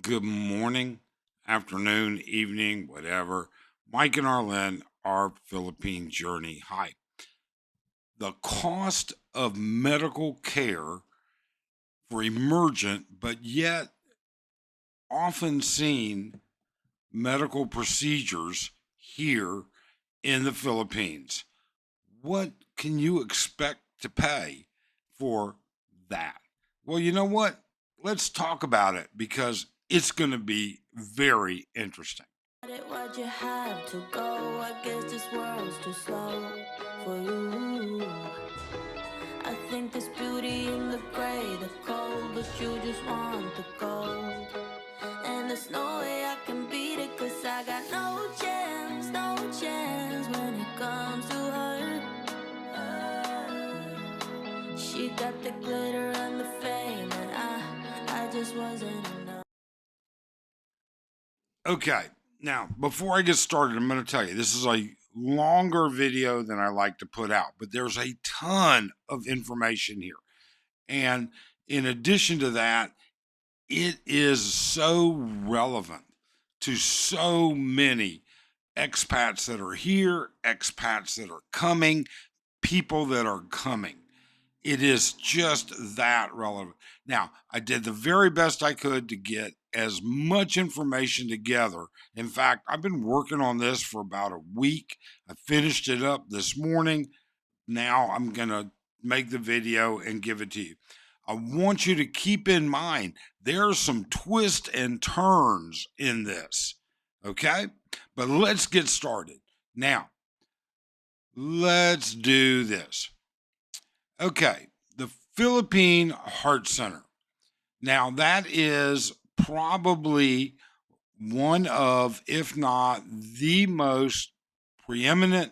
Good morning, afternoon, evening, whatever. Mike and Arlen, our Philippine journey. Hi. The cost of medical care for emergent, but yet often seen medical procedures here in the Philippines. What can you expect to pay for that? Well, you know what? Let's talk about it because it's going to be very interesting. Why'd you have to go? I guess this world's too slow for you. I think there's beauty in the gray, the cold, but you just want the gold. And there's no way I can beat it, cause I got no chance, no chance when it comes to her. She got the glitter and the fame, and I just wasn't enough. Okay, now before I get started, I'm going to tell you this is a longer video than I like to put out, but there's a ton of information here. And in addition to that, it is so relevant to so many expats that are here, expats that are coming, people that are coming. It is just that relevant. Now, I did the very best I could to get as much information together. In fact, I've been working on this for about a week. I finished it up this morning. Now I'm going to make the video and give it to you. I want you to keep in mind there are some twists and turns in this. Okay? But let's get started. Now, let's do this. Okay, the Philippine Heart Center. Now, that is probably one of, if not the most preeminent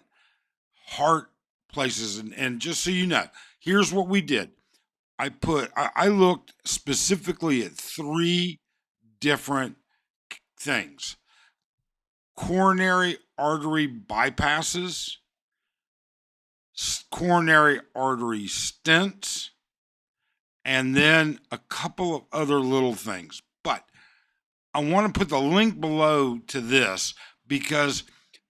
heart places. And just so you know, here's what we did. I looked specifically at three different things: coronary artery bypasses, coronary artery stents, and then a couple of other little things. But I want to put the link below to this because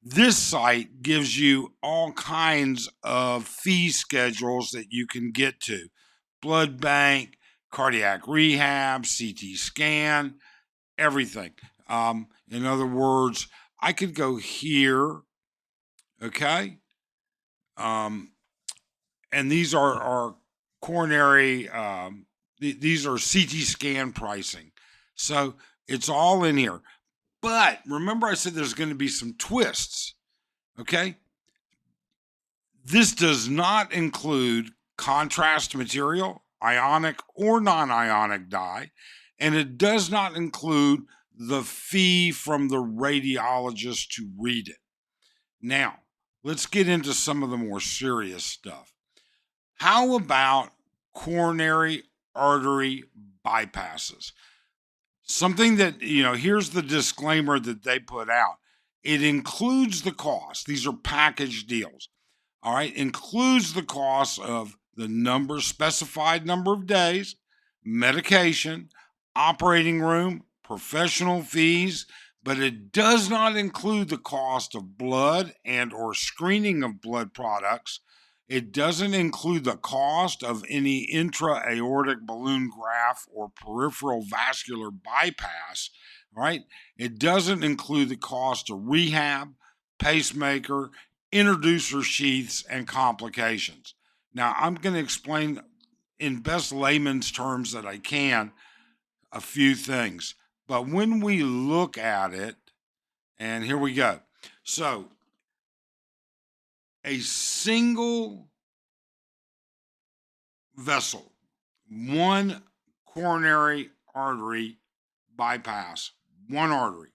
this site gives you all kinds of fee schedules that you can get to: blood bank, cardiac rehab, CT scan, everything. In other words, I could go here, okay? And these are coronary, these are CT scan pricing. So it's all in here. But remember, I said there's going to be some twists, okay? This does not include contrast material, ionic or non ionic dye, and it does not include the fee from the radiologist to read it. Now, let's get into some of the more serious stuff. How about coronary artery bypasses? Something that, here's the disclaimer that they put out. It includes the cost. These are package deals. All right, includes the cost of the specified number of days, medication, operating room, professional fees, but it does not include the cost of blood and or screening of blood products. It doesn't include the cost of any intra-aortic balloon graft or peripheral vascular bypass, right? It doesn't include the cost of rehab, pacemaker, introducer sheaths, and complications. Now, I'm going to explain in best layman's terms that I can a few things. But when we look at it, and here we go. So, a single vessel, one coronary artery bypass, one artery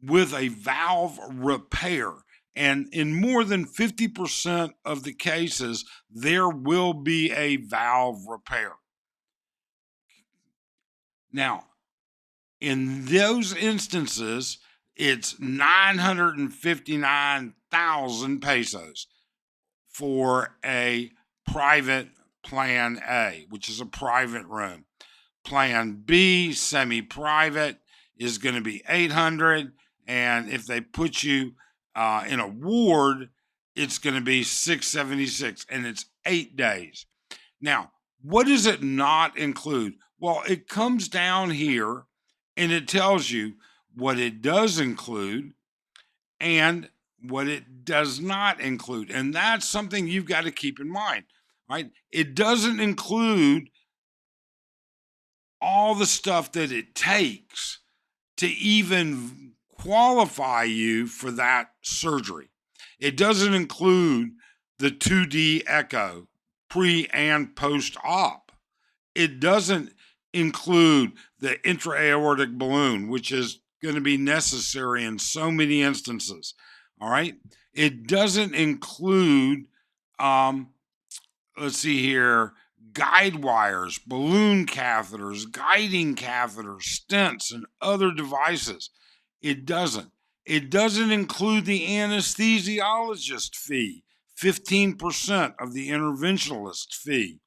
with a valve repair. And in more than 50% of the cases, there will be a valve repair. Now, in those instances, it's 959,000 pesos for a private plan A, which is a private room. Plan B, semi-private, is going to be 800, and if they put you in a ward, it's going to be 676, and it's 8 days. Now, what does it not include? Well, it comes down here and it tells you what it does include and what it does not include. And that's something you've got to keep in mind, right? It doesn't include all the stuff that it takes to even qualify you for that surgery. It doesn't include the 2D echo pre and post op. It doesn't include the intra-aortic balloon, which is going to be necessary in so many instances. All right. It doesn't include, let's see here, guide wires, balloon catheters, guiding catheters, stents, and other devices. It doesn't. It doesn't include the anesthesiologist fee, 15% of the interventionalist fee.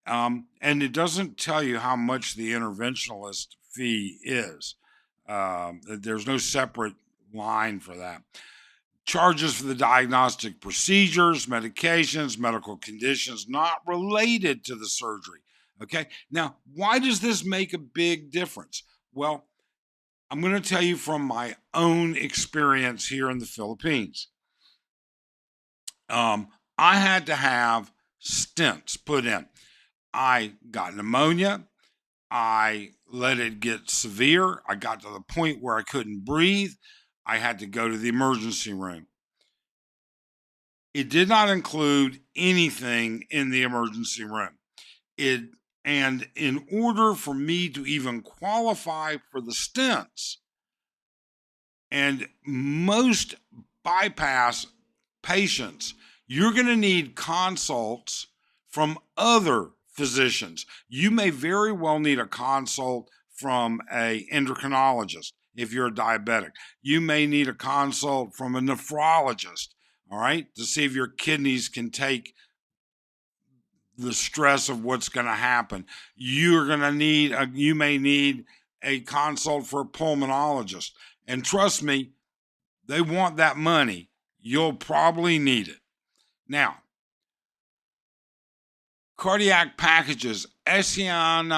And it doesn't tell you how much the interventionalist fee is. There's no separate line for that. Charges for the diagnostic procedures, medications, medical conditions not related to the surgery. Okay. Now, why does this make a big difference? Well, I'm going to tell you from my own experience here in the Philippines. I had to have stents put in. I got pneumonia. I let it get severe. I got to the point where I couldn't breathe. I had to go to the emergency room. It did not include anything in the emergency room. And in order for me to even qualify for the stents, and most bypass patients, you're going to need consults from other physicians. You may very well need a consult from an endocrinologist if you're a diabetic. You may need a consult from a nephrologist, all right, to see if your kidneys can take the stress of what's going to happen. You may need a consult for a pulmonologist. And trust me, they want that money. You'll probably need it. Now, cardiac packages, Asian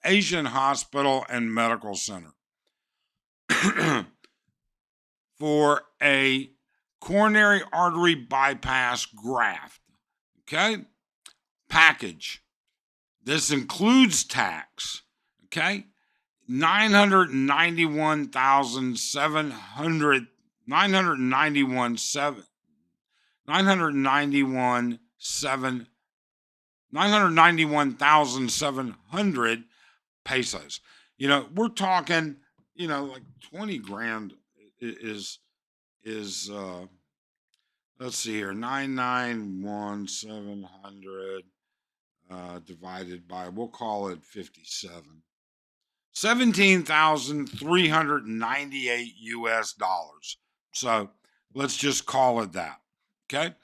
Hospital and Medical Center for a coronary artery bypass graft. Okay? Package. This includes tax. Okay? $991,700 pesos. You know, we're talking, you know, like 20 grand is let's see here, 991,700 divided by, we'll call it 57. 17,398 US dollars. So let's just call it that. Okay.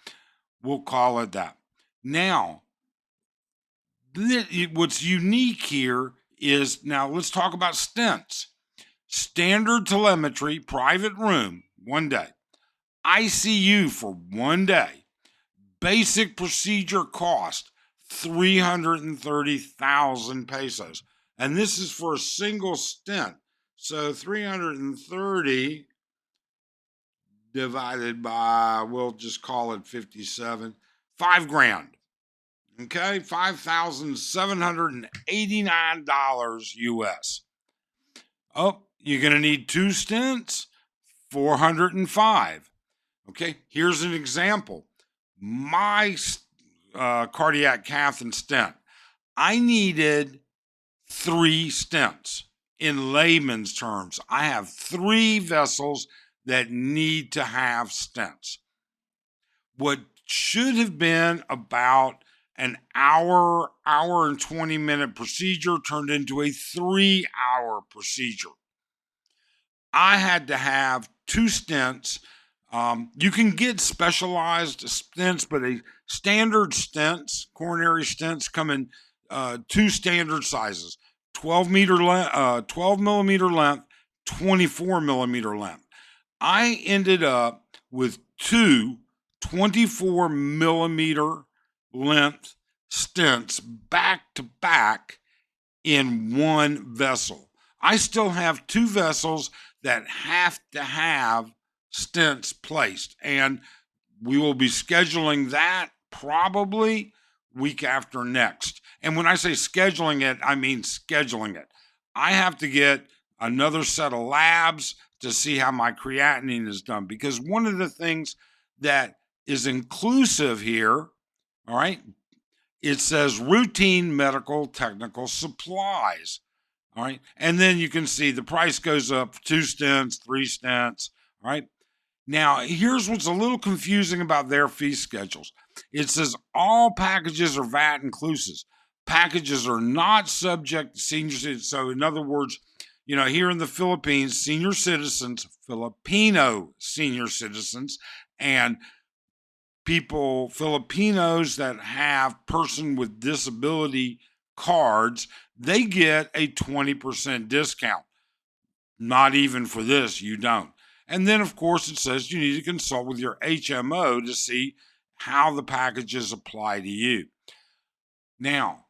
We'll call it that. Now, what's unique here is, now let's talk about stents. Standard telemetry, private room, 1 day. ICU for 1 day. Basic procedure cost, 330,000 pesos. And this is for a single stent. So 330 divided by, we'll just call it 57, 5 grand. Okay, $5,789 US. Oh, you're going to need 2 stents, 405. Okay, here's an example. My cardiac cath and stent, I needed 3 stents. In layman's terms, I have 3 vessels that need to have stents. What should have been about an hour and 20-minute procedure turned into a 3-hour procedure. I had to have 2 stents. You can get specialized stents, but a standard stents, coronary stents, come in 2 standard sizes, 12 millimeter length, 24 millimeter length. I ended up with two 24 millimeter length stents back to back in one vessel. I still have two vessels that have to have stents placed, and we will be scheduling that probably week after next. And when I say scheduling it, I mean scheduling it. I have to get another set of labs to see how my creatinine is done, because one of the things that is inclusive here, all right, it says routine medical technical supplies. All right. And then you can see the price goes up, 2 stents, 3 stents. All right. Now, here's what's a little confusing about their fee schedules. It says all packages are VAT inclusive. Packages are not subject to senior citizens. So, in other words, here in the Philippines, senior citizens, Filipino senior citizens, and Filipinos that have person with disability cards, they get a 20% discount. Not even for this, you don't. And then, of course, it says you need to consult with your HMO to see how the packages apply to you. Now,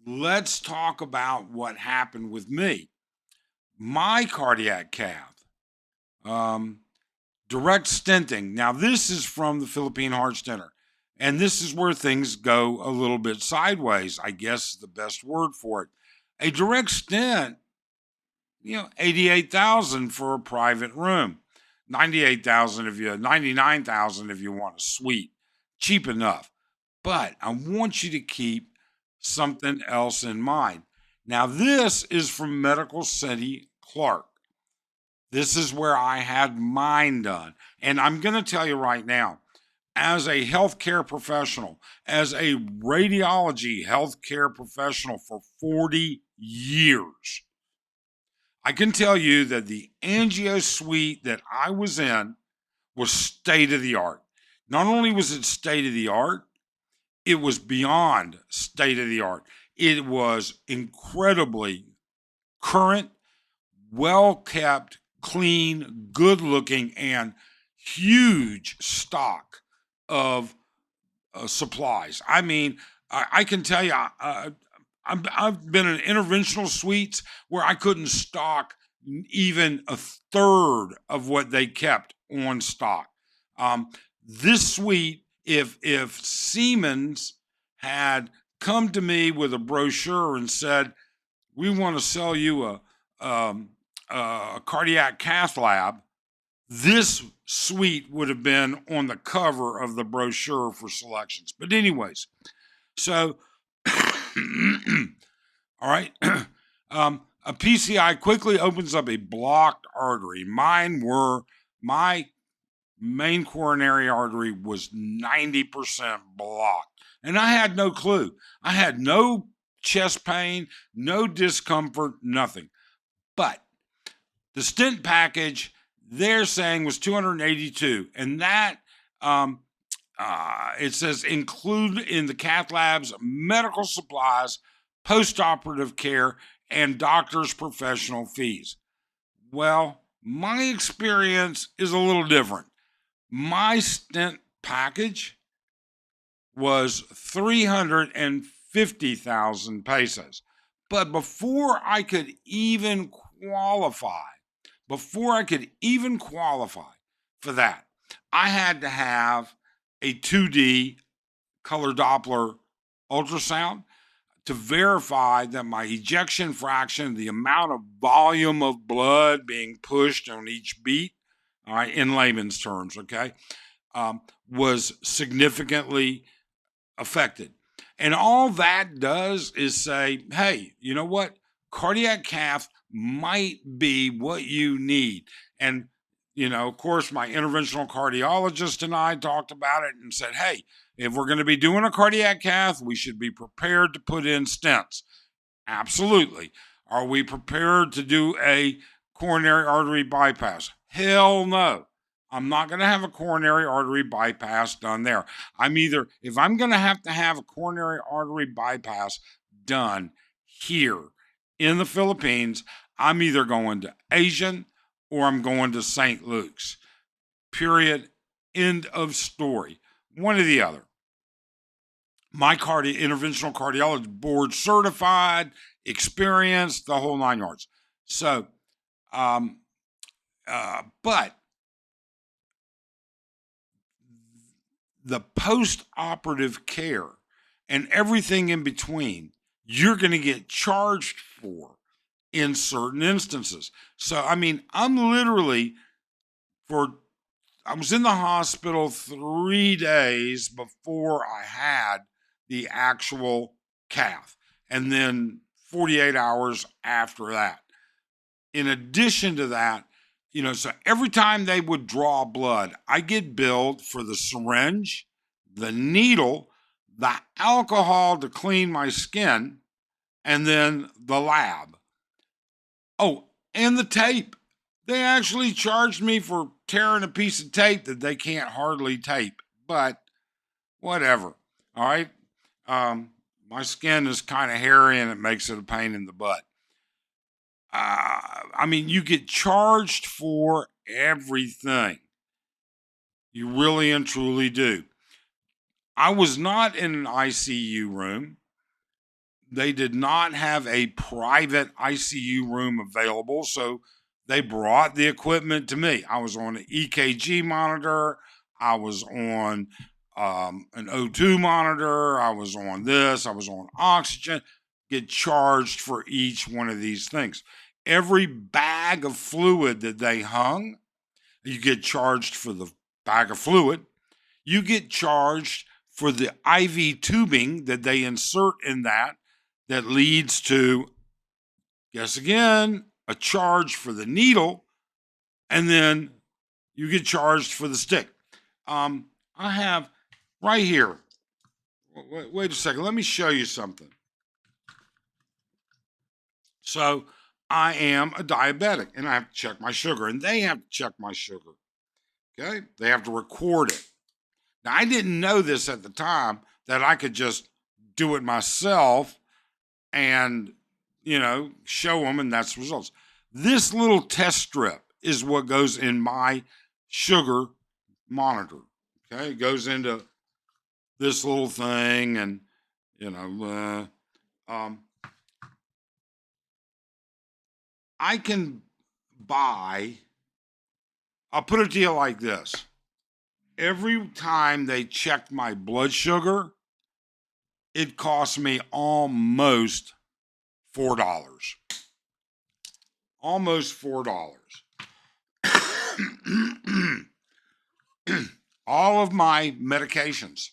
let's talk about what happened with me. My cardiac cath, direct stenting. Now, this is from the Philippine Heart Center, and this is where things go a little bit sideways, I guess is the best word for it. A direct stent, 88,000 for a private room, 98,000 if 99,000 if you want a suite, cheap enough. But I want you to keep something else in mind. Now, this is from Medical City Clark. This is where I had mine done. And I'm going to tell you right now, as a healthcare professional, as a radiology healthcare professional for 40 years, I can tell you that the angio suite that I was in was state of the art. Not only was it state of the art, it was beyond state of the art. It was incredibly current, well kept, clean, good looking, and huge stock of supplies. I mean, I can tell you, I've been in interventional suites where I couldn't stock even a third of what they kept on stock. This suite, if Siemens had come to me with a brochure and said, "We want to sell you a cardiac cath lab," this suite would have been on the cover of the brochure for selections. But anyways, so all right. A PCI quickly opens up a blocked artery. My main coronary artery was 90% blocked. And I had no clue. I had no chest pain, no discomfort, nothing. But the stent package they're saying was 282, and that it says include in the cath labs medical supplies, post-operative care, and doctors' professional fees. Well, my experience is a little different. My stent package was 350,000 pesos. But before I could even qualify for that, I had to have a 2D color Doppler ultrasound to verify that my ejection fraction, the amount of volume of blood being pushed on each beat, all right, in layman's terms, okay, was significantly affected. And all that does is say, hey, you know what? Cardiac cath might be what you need. And, of course, my interventional cardiologist and I talked about it and said, hey, if we're going to be doing a cardiac cath, we should be prepared to put in stents. Absolutely. Are we prepared to do a coronary artery bypass? Hell no. I'm not going to have a coronary artery bypass done there. If I'm going to have a coronary artery bypass done here in the Philippines, I'm either going to Asian or I'm going to St. Luke's. Period. End of story. One or the other. My interventional cardiology board certified, experienced, the whole 9 yards. So, but the post-operative care and everything in between, you're going to get charged for in certain instances. So, I mean, I was in the hospital 3 days before I had the actual cath, and then 48 hours after that. In addition to that, so every time they would draw blood, I get billed for the syringe, the needle, the alcohol to clean my skin, and then the lab. Oh, and the tape. They actually charged me for tearing a piece of tape that they can't hardly tape, but whatever. All right. My skin is kind of hairy and it makes it a pain in the butt. I mean, you get charged for everything. You really and truly do. I was not in an ICU room. They did not have a private ICU room available, so they brought the equipment to me. I was on an EKG monitor. I was on an O2 monitor. I was on this. I was on oxygen. Get charged for each one of these things. Every bag of fluid that they hung, you get charged for the bag of fluid. You get charged for the IV tubing that they insert in that leads to, guess again, a charge for the needle, and then you get charged for the stick. I have right here, wait a second, let me show you something. So I am a diabetic and I have to check my sugar, and they have to check my sugar. Okay, they have to record it. Now, I didn't know this at the time, that I could just do it myself and, show them, and that's the results. This little test strip is what goes in my sugar monitor. Okay, it goes into this little thing, and, I can buy, I'll put it to you like this. Every time they check my blood sugar, it costs me almost $4. Almost $4. All of my medications.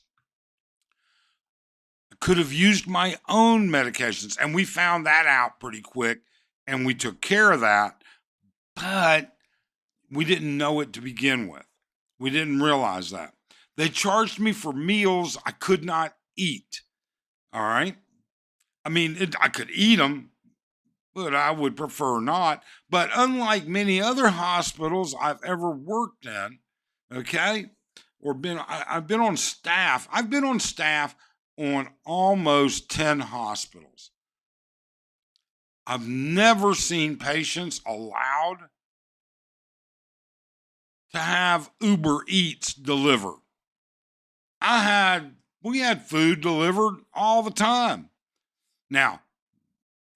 I could have used my own medications, and we found that out pretty quick, and we took care of that, but we didn't know it to begin with. We didn't realize that. They charged me for meals I could not eat. All right. I mean, I could eat them, but I would prefer not. But unlike many other hospitals I've ever worked in, okay, I've been on staff. I've been on staff on almost 10 hospitals. I've never seen patients allowed to have Uber Eats delivered. We had food delivered all the time. Now,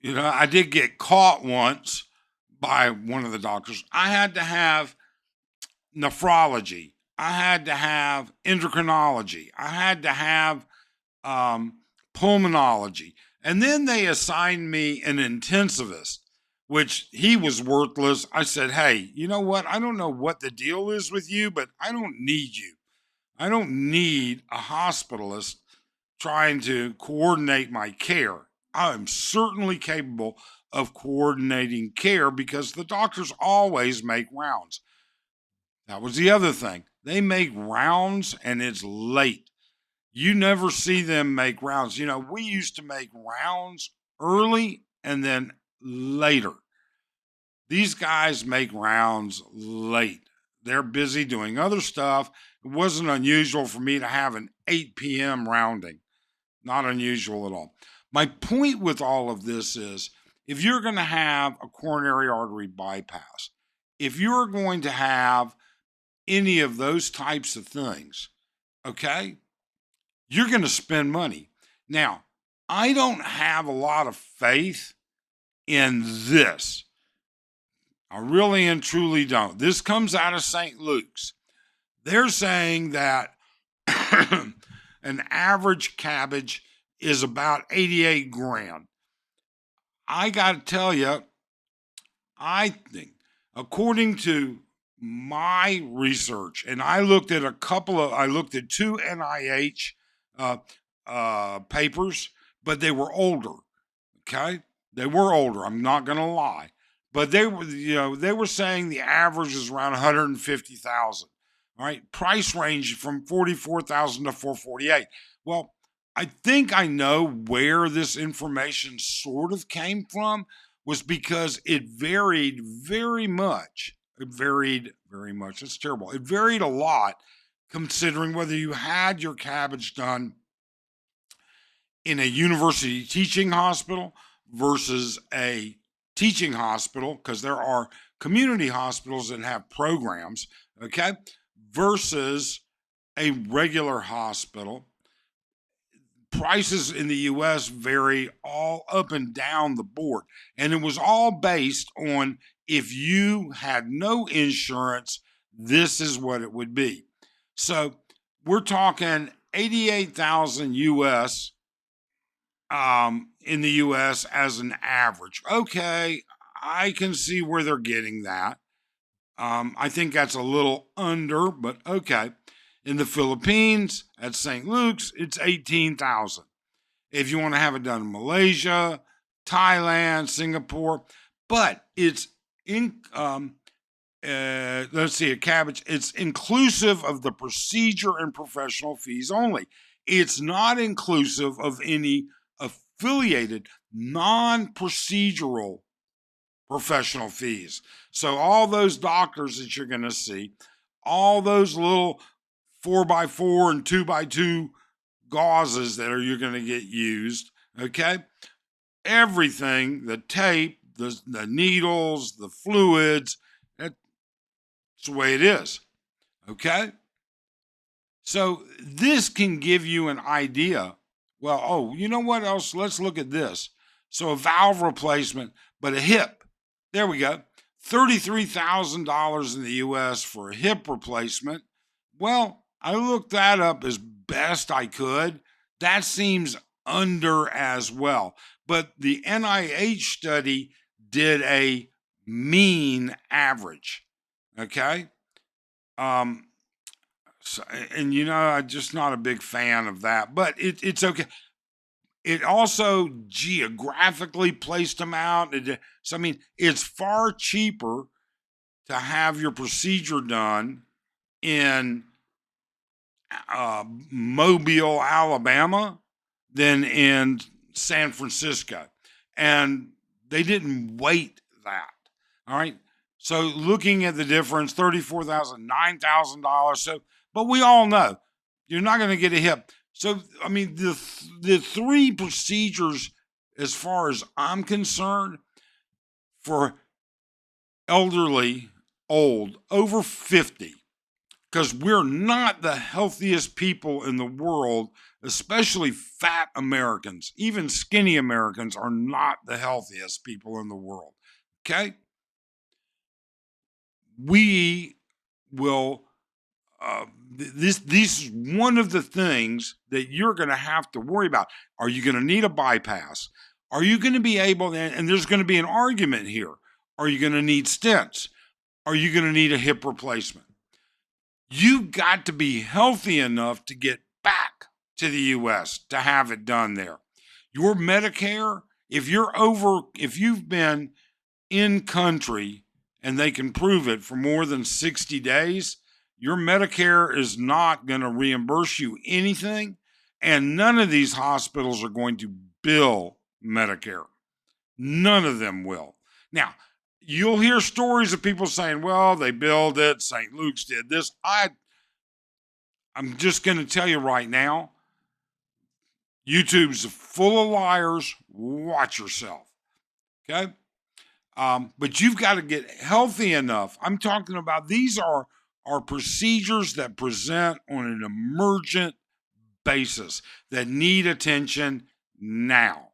I did get caught once by one of the doctors. I had to have nephrology. I had to have endocrinology. I had to have pulmonology. And then they assigned me an intensivist, which he was worthless. I said, hey, you know what? I don't know what the deal is with you, but I don't need you. I don't need a hospitalist trying to coordinate my care. I am certainly capable of coordinating care because the doctors always make rounds. That was the other thing. They make rounds and it's late. You never see them make rounds. We used to make rounds early and then later. These guys make rounds late. They're busy doing other stuff. It wasn't unusual for me to have an 8 p.m. rounding. Not unusual at all. My point with all of this is if you're going to have a coronary artery bypass, if you're going to have any of those types of things, okay, you're going to spend money. Now, I don't have a lot of faith in this. I really and truly don't. This comes out of St. Luke's. They're saying that an average cabbage is about 88 grand. I got to tell you, I think, according to my research, and I looked at two NIH papers, but they were older. Okay, they were older. I'm not going to lie, but they were saying the average is around 150,000. All right, price range from 44,000 to 448. Well, I think I know where this information sort of came from, was because it varied very much. It varied very much. It's terrible. It varied a lot, considering whether you had your cabbage done in a university teaching hospital versus a teaching hospital, because there are community hospitals that have programs, okay, versus a regular hospital. Prices in the US vary all up and down the board. And it was all based on, if you had no insurance, this is what it would be. So we're talking 88,000 US in the US as an average. Okay, I can see where they're getting that. I think that's a little under, but okay. In the Philippines, at St. Luke's, it's 18,000. If you want to have it done in Malaysia, Thailand, Singapore, but it's let's see, a cabbage, it's inclusive of the procedure and professional fees only. It's not inclusive of any affiliated non-procedural professional fees. So all those doctors that you're going to see, all those little 4x4 and 2x2 gauzes that you're going to get used, okay? Everything, the tape, the needles, the fluids, that's the way it is, okay? So this can give you an idea. Well, oh, you know what else? Let's look at this. So a valve replacement, but a hip. There we go. $33,000 in the US for a hip replacement. Well, I looked that up as best I could. That seems under as well. But the NIH study did a mean average. Okay. So, and I'm just not a big fan of that, but it's okay. It also geographically placed them out. So, I mean, it's far cheaper to have your procedure done in Mobile, Alabama, than in San Francisco. And they didn't weight that. All right. So looking at the difference, $34,000, $9,000. So, but we all know you're not going to get a hip. So, I mean, the three procedures, as far as I'm concerned, for elderly, old, over 50, because we're not the healthiest people in the world, especially fat Americans. Even skinny Americans are not the healthiest people in the world. Okay? We will, this is one of the things that you're going to have to worry about. Are you going to need a bypass? Are you going to be able, and there's going to be an argument here. Are you going to need stents? Are you going to need a hip replacement? You've got to be healthy enough to get back to the US to have it done there. Your Medicare, if you've been in country and they can prove it for more than 60 days, your Medicare is not going to reimburse you anything, and none of these hospitals are going to bill Medicare. None of them will. Now, you'll hear stories of people saying, well, they billed it, St. Luke's did this. I'm just going to tell you right now, YouTube's full of liars. Watch yourself. Okay. But you've got to get healthy enough. I'm talking about these are procedures that present on an emergent basis that need attention now.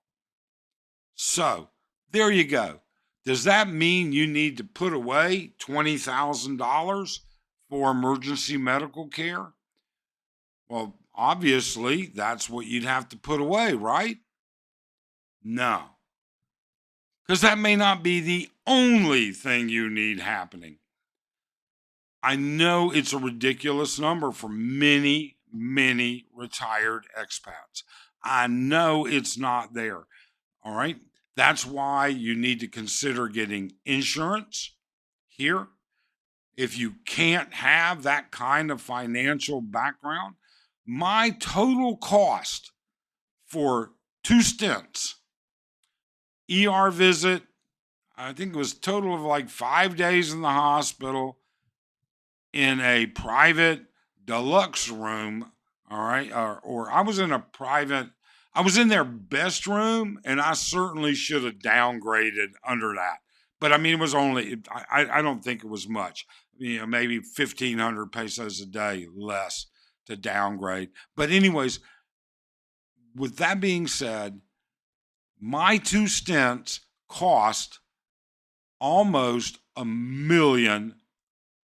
So there you go. Does that mean you need to put away $20,000 for emergency medical care? Well, obviously, that's what you'd have to put away, right? No, because that may not be the only thing you need happening. I know it's a ridiculous number for many, many retired expats. I know it's not there. All right. That's why you need to consider getting insurance here. If you can't have that kind of financial background, my total cost for 2 stents, ER visit, I think it was a total of like 5 days in the hospital in a private deluxe room. All right. Or I was in I was in their best room, and I certainly should have downgraded under that. But I mean, it was only, I don't think it was much, maybe 1,500 pesos a day less to downgrade. But, anyways, with that being said, my 2 stents cost almost 1,000,000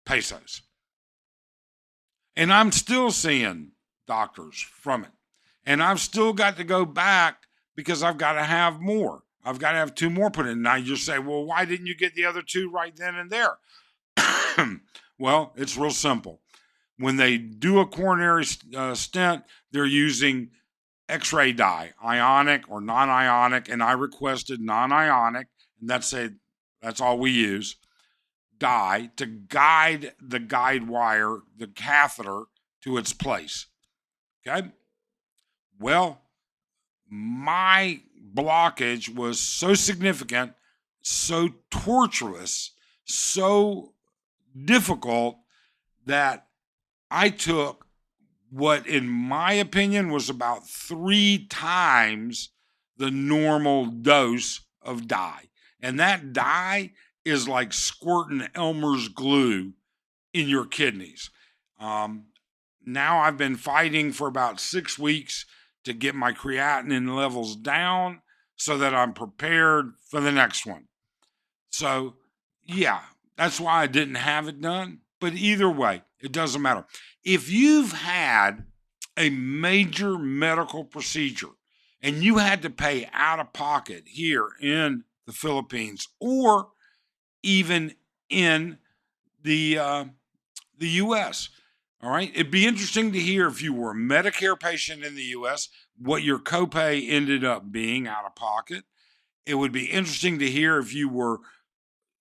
pesos. And I'm still seeing doctors from it. And I've still got to go back because I've got to have more. I've got to have 2 more put in. Now you say, well, why didn't you get the other 2 right then and there? Well, it's real simple. When they do a coronary stent, they're using X-ray dye, ionic or non-ionic, and I requested non-ionic, and that's all we use, dye to guide the guide wire, the catheter, to its place. Okay? Well, my blockage was so significant, so torturous, so difficult that I took what, in my opinion, was about 3 times the normal dose of dye. And that dye is like squirting Elmer's glue in your kidneys. Now I've been fighting for about 6 weeks to get my creatinine levels down so that I'm prepared for the next one. So, yeah, that's why I didn't have it done. But either way, it doesn't matter. If you've had a major medical procedure and you had to pay out of pocket here in the Philippines or even in the U.S., all right, it'd be interesting to hear if you were a Medicare patient in the U.S., what your copay ended up being out of pocket. It would be interesting to hear if you were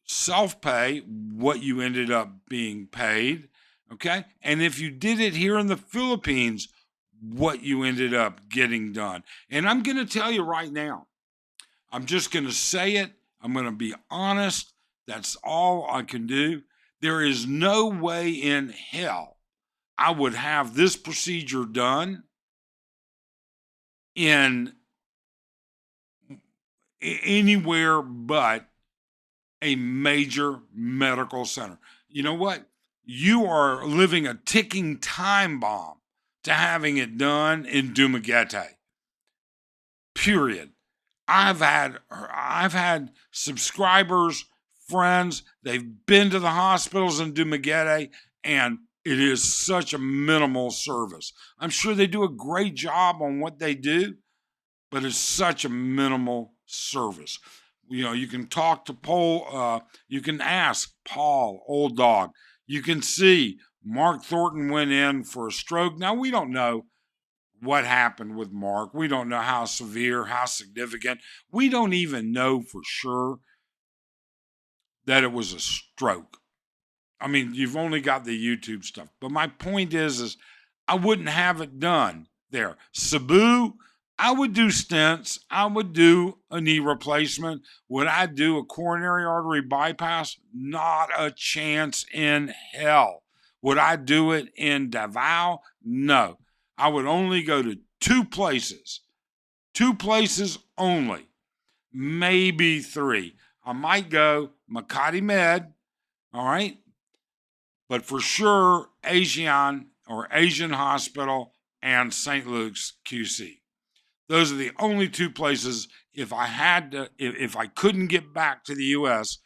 self-pay, what you ended up being paid, okay? And if you did it here in the Philippines, what you ended up getting done. And I'm going to tell you right now, I'm just going to say it. I'm going to be honest. That's all I can do. There is no way in hell I would have this procedure done in anywhere but a major medical center. You know what? You are living a ticking time bomb to having it done in Dumaguete. Period. I've had subscribers, friends, they've been to the hospitals in Dumaguete, and it is such a minimal service. I'm sure they do a great job on what they do, but it's such a minimal service. You can talk to Paul, you can ask Paul, old dog. You can see Mark Thornton went in for a stroke. Now, we don't know what happened with Mark. We don't know how severe, how significant. We don't even know for sure that it was a stroke. I mean, you've only got the YouTube stuff. But my point is I wouldn't have it done there. Cebu, I would do stents. I would do a knee replacement. Would I do a coronary artery bypass? Not a chance in hell. Would I do it in Davao? No. I would only go to 2 places only. maybe 3. I might go Makati Med, all right? But for sure, Asian or Asian Hospital and St. Luke's QC. Those are the only 2 places if I couldn't get back to the US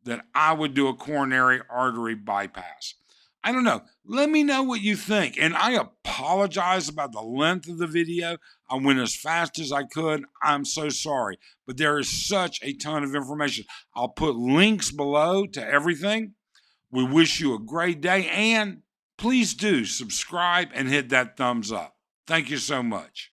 that I would do a coronary artery bypass. I don't know. Let me know what you think. And I apologize about the length of the video. I went as fast as I could. I'm so sorry. But there is such a ton of information. I'll put links below to everything. We wish you a great day, and please do subscribe and hit that thumbs up. Thank you so much.